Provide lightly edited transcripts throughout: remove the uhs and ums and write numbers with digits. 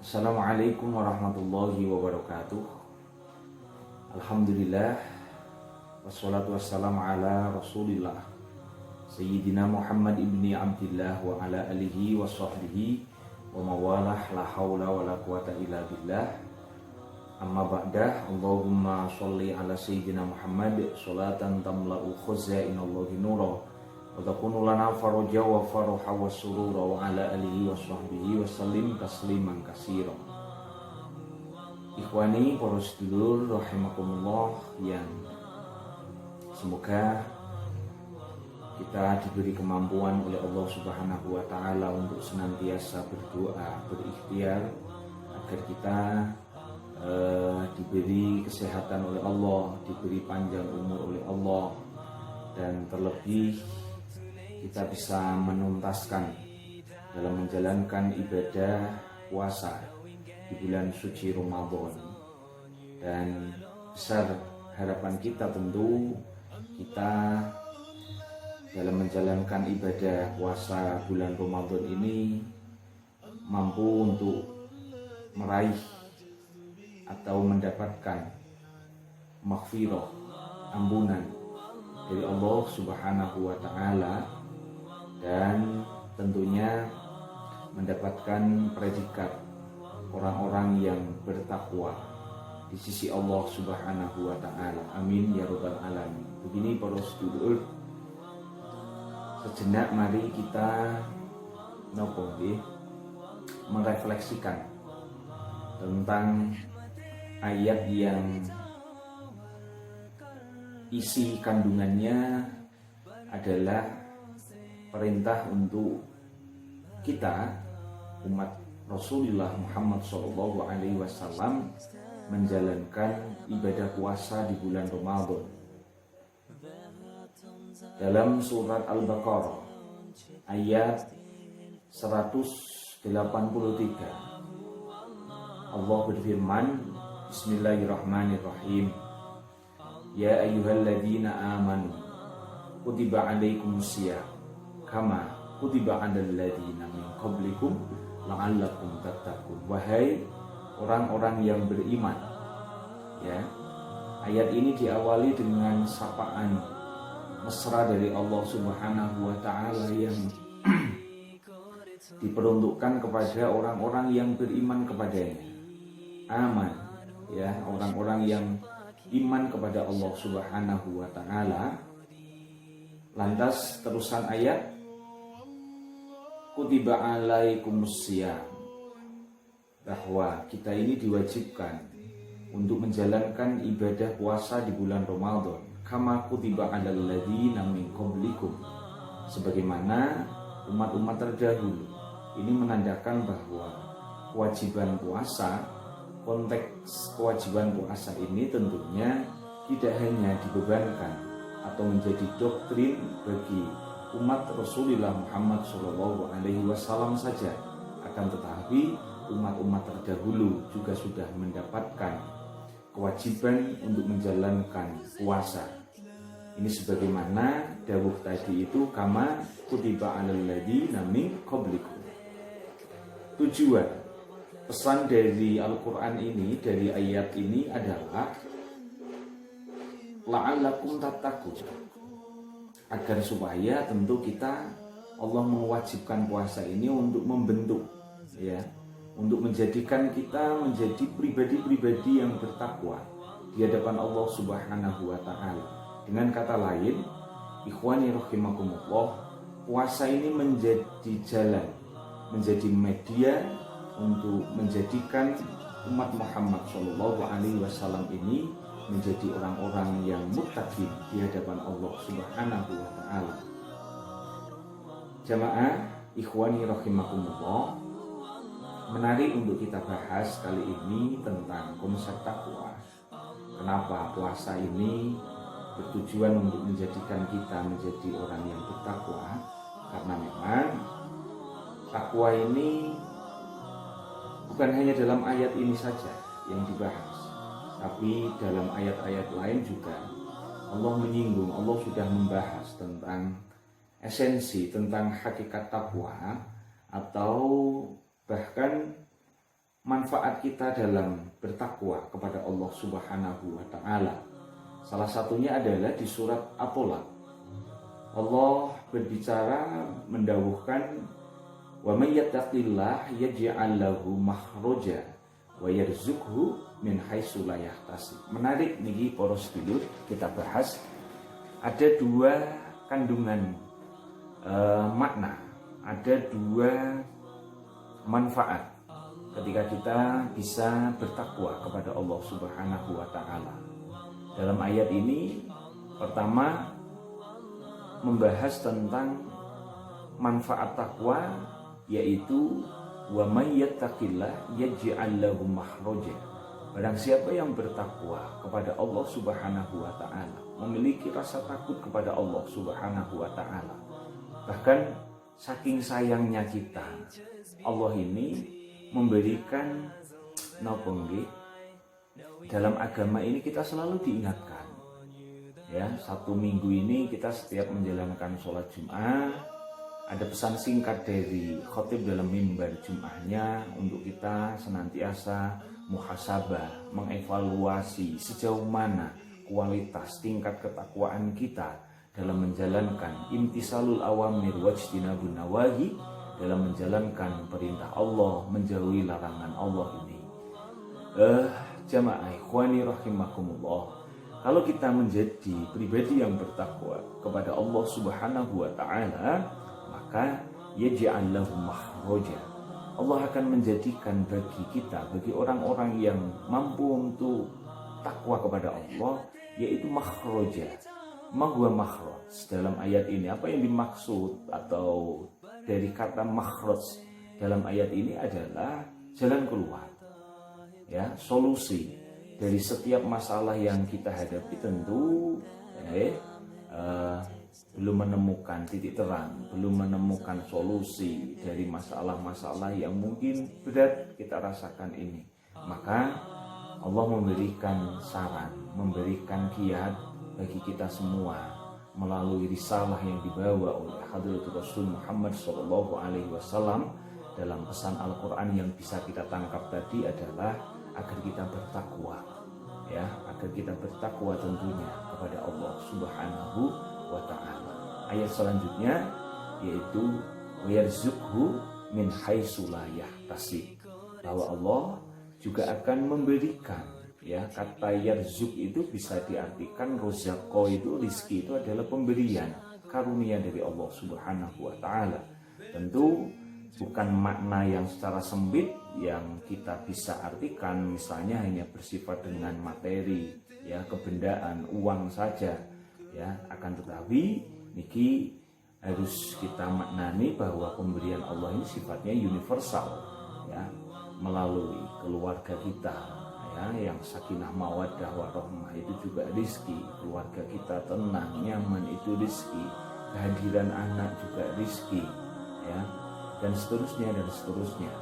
Assalamualaikum warahmatullahi wabarakatuh. Alhamdulillah, wassalatu wassalamu ala rasulillah Sayyidina Muhammad ibni Abdillah wa ala alihi wa sahbihi wa mawalah, la hawla wa la quwata illa billah. Amma ba'dah, Allahumma sholli ala Sayyidina Muhammad sholatan tamla'u khuzainallahi nura wa takunu lana faraja wa faraha wa surura wa ala alihi wa sahbihi wa sallim tasliman katsira. Ikhwani para sedulur rahimakumullah, yang semoga kita diberi kemampuan oleh Allah Subhanahu wa taala untuk senantiasa berdoa, berikhtiar agar kita diberi kesehatan oleh Allah, diberi panjang umur oleh Allah, dan terlebih kita bisa menuntaskan dalam menjalankan ibadah puasa di bulan suci Ramadan. Dan besar harapan kita tentu kita dalam menjalankan ibadah puasa bulan Ramadan ini mampu untuk meraih atau mendapatkan maghfirah, ampunan dari Allah Subhanahu wa taala, dan tentunya mendapatkan predikat orang-orang yang bertakwa di sisi Allah Subhanahu wa taala. Amin ya rabbal alamin. Begini para sedulur, sejenak mari kita merefleksikan tentang ayat yang isi kandungannya adalah perintah untuk kita umat Rasulullah Muhammad SAW menjalankan ibadah puasa di bulan Ramadan. Dalam surat Al-Baqarah ayat 183 Allah berfirman, Bismillahirrahmanirrahim, Ya ayyuhalladzina amanu kutiba alaikumusiyam kama kutiba alal ladzina min qablikum la'allakum tattaqun. Wahai orang-orang yang beriman, ya. Ayat ini diawali dengan sapaan mesra dari Allah Subhanahu wa taala yang diperuntukkan kepada orang-orang yang beriman kepadanya. Aman, ya, orang-orang yang iman kepada Allah Subhanahu wa taala. Lantas terusan ayat, kutiba alaikumusiyam, bahwa kita ini diwajibkan untuk menjalankan ibadah puasa di bulan Ramadan, kama kutiba alal ladzina min qablikum, sebagaimana umat-umat terdahulu. Ini menandakan bahwa kewajiban puasa, konteks kewajiban puasa ini tentunya tidak hanya dibebankan atau menjadi doktrin bagi umat Rasulullah Muhammad SAW saja, akan tetapi umat-umat terdahulu juga sudah mendapatkan kewajiban untuk menjalankan puasa. Ini sebagaimana dawuh tadi itu, kama kutiba alal ladzina min qablikum. Tujuan pesan dari Al-Quran ini, dari ayat ini adalah la'allakum tattaqun, agar supaya tentu kita, Allah mewajibkan puasa ini untuk membentuk, ya, untuk menjadikan kita menjadi pribadi-pribadi yang bertakwa di hadapan Allah Subhanahu wa taala. Dengan kata lain, ikhwani rahimakumullah, puasa ini menjadi jalan, menjadi media untuk menjadikan umat Muhammad SAW ini menjadi orang-orang yang muttaqin di hadapan Allah Subhanahu wa taala. Jamaah ikhwani rahimakumullah, menarik untuk kita bahas kali ini tentang konsep takwa. Kenapa puasa ini bertujuan untuk menjadikan kita menjadi orang yang bertakwa? Karena memang takwa ini bukan hanya dalam ayat ini saja yang dibahas, tapi dalam ayat-ayat lain juga Allah menyinggung, Allah sudah membahas tentang esensi, tentang hakikat takwa, atau bahkan manfaat kita dalam bertakwa kepada Allah Subhanahu wa taala. Salah satunya adalah di surat At-Tolaq. Allah berbicara mendawuhkan wa may yattaqillah yaj'al lahu makhraja wa yarzuqhu min haitsu la yahtasib. Menarik niki para sedulur, kita bahas ada dua kandungan makna, ada dua manfaat ketika kita bisa bertakwa kepada Allah Subhanahu wa taala. Dalam ayat ini pertama membahas tentang manfaat takwa, yaitu wa may yattaqillah yaj'al lahu makhraja. Barang siapa yang bertakwa kepada Allah Subhanahu wa taala, memiliki rasa takut kepada Allah Subhanahu wa taala. Bahkan saking sayangnya kita, Allah ini memberikan napa nggih, dalam agama ini kita selalu diingatkan. Ya, satu minggu ini kita setiap menjalankan sholat Jum'ah, ada pesan singkat dari khotib dalam mimbar Jum'ahnya untuk kita senantiasa muhasabah, mengevaluasi sejauh mana kualitas tingkat ketakwaan kita dalam menjalankan imtisalul awamir wajtinabun nawahi, dalam menjalankan perintah Allah, menjauhi larangan Allah ini. Jamaah ikhwani rahimakumullah, kalau kita menjadi pribadi yang bertakwa kepada Allah Subhanahu wa taala, maka yaj'al lahu makhraja. Allah akan menjadikan bagi kita, bagi orang-orang yang mampu untuk takwa kepada Allah, yaitu makhraja. Ma huwa makhraj? Dalam ayat ini apa yang dimaksud atau dari kata makhraj dalam ayat ini adalah jalan keluar, ya, solusi dari setiap masalah yang kita hadapi. Tentu belum menemukan titik terang, belum menemukan solusi dari masalah-masalah yang mungkin berat kita rasakan ini, maka Allah memberikan saran, memberikan kiat bagi kita semua melalui risalah yang dibawa oleh Hadratul Rasul Muhammad SAW. Dalam pesan Al-Quran yang bisa kita tangkap tadi adalah agar kita bertakwa, ya, agar kita bertakwa tentunya kepada Allah Subhanahu wa taala. Ayat selanjutnya yaitu yarzuqhu min haitsu la yahtasib, bahwa Allah juga akan memberikan, ya, kata yarzuk itu bisa diartikan rozako, itu rizki, itu adalah pemberian karunia dari Allah Subhanahu wa taala. Tentu bukan makna yang secara sempit yang kita bisa artikan misalnya hanya bersifat dengan materi, ya, kebendaan, uang saja, ya, akan tetapi niki harus kita maknani bahwa pemberian Allah ini sifatnya universal, ya, melalui keluarga kita, ya, yang sakinah mawaddah warahmah itu juga rizki, keluarga kita tenang nyaman itu rizki, kehadiran anak juga rizki, ya, dan seterusnya dan seterusnya.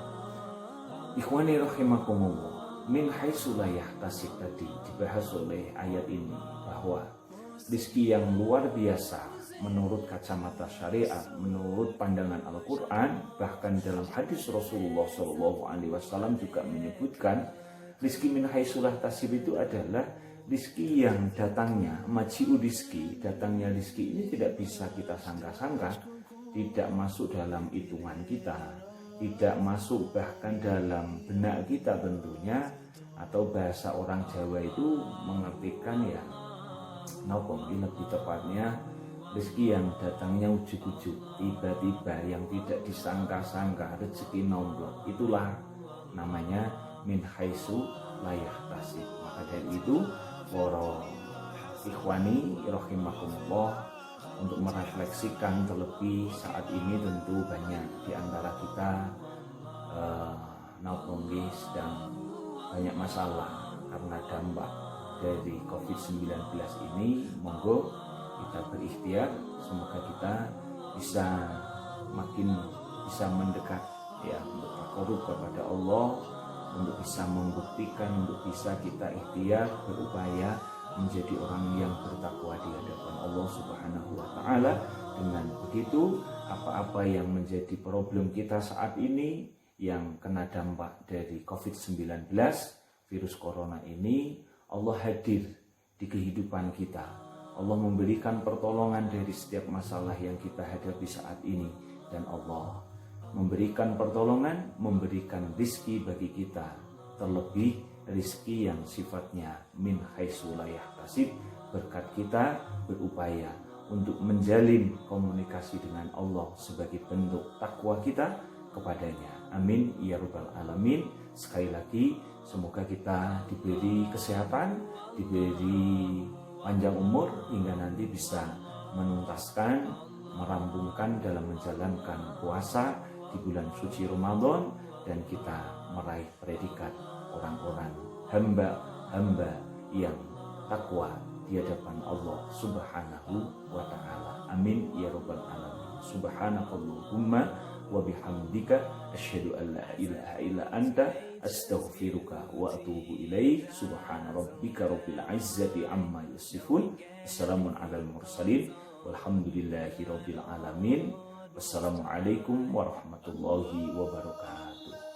Ikhwani rahimakumullah, min haitsu la yahtasib tadi dibahas oleh ayat ini bahwa rizki yang luar biasa menurut kacamata syariat, menurut pandangan Al-Quran, bahkan dalam hadis Rasulullah SAW juga menyebutkan rizki min haitsu la yahtasib itu adalah rizki yang datangnya, maji'u rizki, datangnya rizki ini tidak bisa kita sangka-sangka, tidak masuk dalam hitungan kita, tidak masuk bahkan dalam benak kita tentunya, atau bahasa orang Jawa itu mengartikan, ya, lebih tepatnya rezeki yang datangnya ujuk-ujuk, tiba-tiba, yang tidak disangka-sangka, rezeki nomplok, itulah namanya min haitsu la yahtasib. Maka dari itu para ikhwani rahimakumullah, untuk merefleksikan terlebih saat ini tentu banyak di antara kita sedang banyak masalah karena dampak dari COVID-19 ini. Monggo kita berikhtiar, semoga kita bisa makin bisa mendekat, ya, untuk takarub kepada Allah, untuk bisa membuktikan, untuk bisa kita ikhtiar berupaya menjadi orang yang bertakwa di hadapan Allah Subhanahu wa taala. Dengan begitu, apa-apa yang menjadi problem kita saat ini yang kena dampak dari COVID-19, virus corona ini, Allah hadir di kehidupan kita. Allah memberikan pertolongan dari setiap masalah yang kita hadapi saat ini. Dan Allah memberikan pertolongan, memberikan rizki bagi kita. Terlebih rizki yang sifatnya min haitsu la yahtasib, berkat kita berupaya untuk menjalin komunikasi dengan Allah sebagai bentuk takwa kita kepadanya. Amin ya rabbal alamin. Sekali lagi semoga kita diberi kesehatan, diberi panjang umur hingga nanti bisa menuntaskan, merampungkan dalam menjalankan puasa di bulan suci Ramadan, dan kita meraih predikat orang-orang hamba-hamba yang takwa di hadapan Allah Subhanahu wa ta'ala. Amin ya rabbal alamin. Subhanakallahumma wa bihamdika asyhadu an la ilaha illa anta astaghfiruka wa atubu ilaik. Subhana rabbika rabbil izzati amma yasifun. Wassalamun alal mursalin walhamdulillahi rabbil alamin. Wassalamualaikum warahmatullahi wabarakatuh.